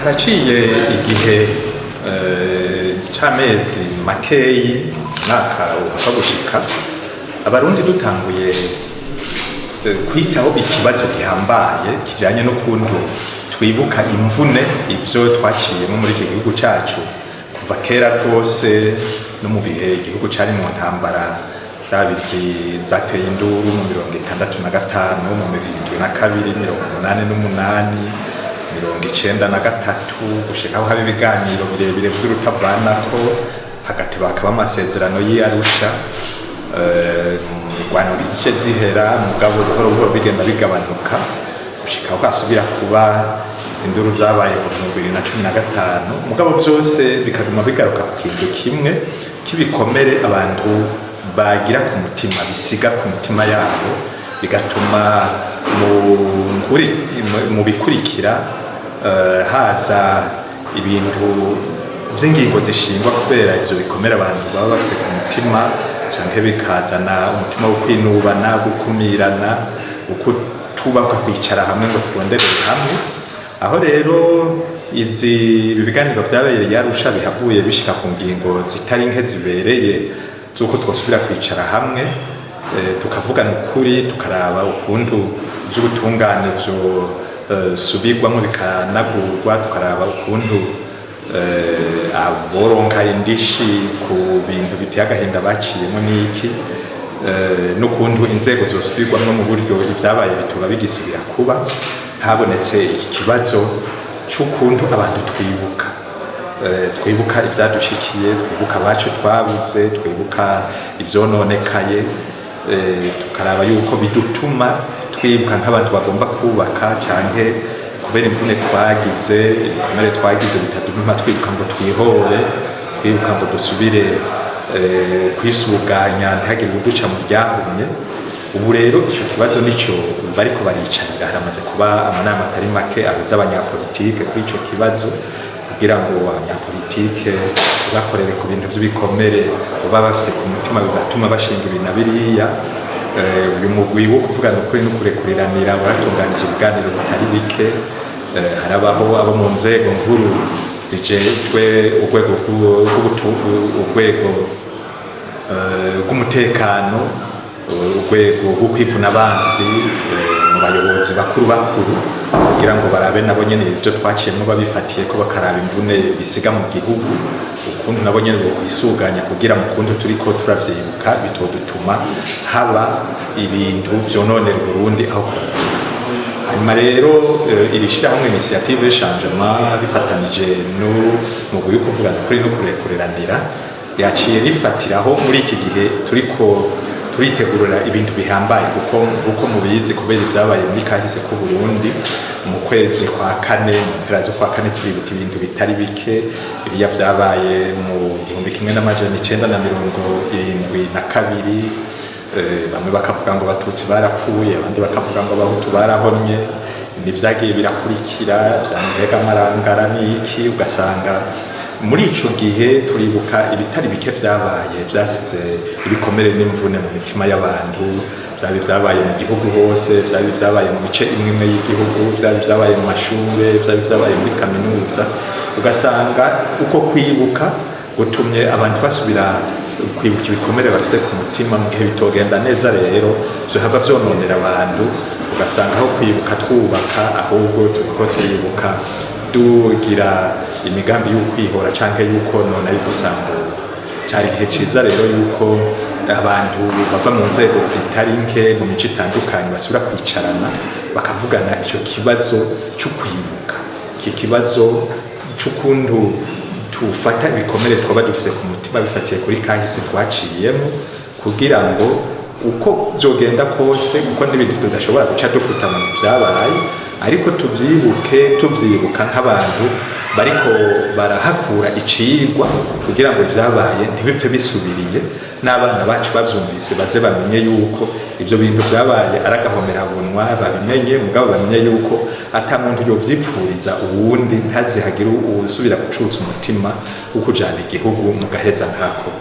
haraciye igihe c'amezi makeyi mwaka uha gushika abarundi dutanguye kwitaho ikibazo gihambaye kijanye n'ukuntu twibuka imvune ivyo twaciyemo muri iki gihugu cacu kuva kera rwose no mu bihe igihugu cari mu ntambara zabizi zateye induru mu 1965 mu 1972 1988 1993 gushika aho haba ibiganiro birebire vy'urutavanako hagati bakaba amasezerano y'Arusha mirwano rizice zihera mugabo buhoro buhoro bigenda bigabanuka gushika aho hasubira kuba izinduru zabaye mu 2015 mugabo vyose bikaguma bigaruka ku kintu kimwe kibikomere abantu bagira ku mutima bisiga ku mutima yabo bigatuma mu bikurikira haza ibintu vy'ingingo zishingwa kubera ivyo bikomera abantu baba bafise ku mutima canke bikazana umutima wo kwinubana gukumirana ukutubaka kwicara hamwe ngo turonderere hamwe aho rero izi biganiro vyabereye Arusha bihavuye bishika ku ngingo zitari nke zibereye zuko twosubira kwicara hamwe tukavugana ukuri tukaraba ukuntu vy'ubutungane vyo subirwamo bikanagurwa tukaraba ukuntu aboronka indishi ku bintu biteye agahinda baciyemo n'iki n'ukuntu inzego zosubirwamo mu buryo ivyabaye bituba bigisubira kuba habonetse iki kibazo c'ukuntu abantu twibuka ivyadushikiye twibuka abacu twabuze twibuka ivyononekaye tukaraba yuko bidutuma twibuka nk'abantu bagomba kubaka canke kubera imvune twagize ibikomere twagize bitadutuma twibuka ngo twihore twibuka ngo dusubire kwisuganya ntihagire uduca mu ryahumye ubu rero ico kibazo nico bariko baricarira haramaze kuba amanama atari make ahuza abanyapolitike kuri ico kibazo kugira ngo abanyapolitike bakorere ku bintu vy'ibikomere baba bafise ku mutima bigatuma bashinga ibintu biriya uyu mugwi wo kuvugana ukuri n'ukurekuriranira baratunganije ibiganiro bitari bike harabaho abo mu nzego nkuru zijejwe urwego rw'umutekano urwego rwo kwivuna abansi mu bayobozi bakuru kugira ngo barabe nabo nyene ivyo twaciyemo babifatiye ko bakaraba imvune bisiga mu gihugu ukuntu nabo nyene bo kwisuganya kugira mu kuntu turiko turavyibuka bitodutuma haba ibintu vyononera Burundi aho kubikiza hanyuma rero iri shirahamwe initiative changement rifatanije no mu guyu kuvugana kuri no kurekureranira yaciye rifatiraho muri iki gihe turiko turitegurira ibintu bihambaye kuko mubizi kubera ivyabaye muri kahise ku Burundi mu kwezi kwa kane mu mpera zo kwa kane turibuka ibintu bitari bike biriya vyabaye mu 1972 bamwe bakavuga ngo Abatutsi barapfuye abandi bakavuga ngo Abahutu barahonye nivyagiye birakurikira vyantega amarangara n'iki ugasanga muri ico gihe turibuka ibitari bike vyabaye vyasize ibikomere n'imvune mu mitima y'abantu vyabaye mu gihugu hose vyabaye mu bice imwe y'igihugu vyabaye mu mashure vyabaye muri kaminuza ugasanga uko kwibuka gutumye abantu basubira kwibuka ibikomere bafise ku mutima mu gihe bitogenda neza rero vyohava vyononera abantu ugasanga aho kwibuka twubaka ahubwo turiko turibuka dugira imigambi y'ukwihora canke yuko none ari gusambura cari igihe ciza rero yuko abantu bava mu nzego zitari nke mu mico itandukanye basubira kwicarana bakavugana ico kibazo c'ukwibuka iki kibazo c'ukuntu tufata ibikomere twaba dufise ku mutima bifatiye kuri kahise twaciyemo kugira ngo uko vyogenda kose uko n'ibindi tudashobora guca dufuta mu vyabaye ariko tuvyibuka nk'abantu bariko barahakura icigwa kugira ngo vyabaye ntibipfe bisubiriye n'abana bacu bavyumvise baze bamenye yuko ivyo bintu vyabaye aragahomera bunwa babimenye mugabo bamenye yuko ata muntu yovyipfuriza uwundi ntazihagira usubira gucutsa umutima wo kujana igihugu mu gaheza nkako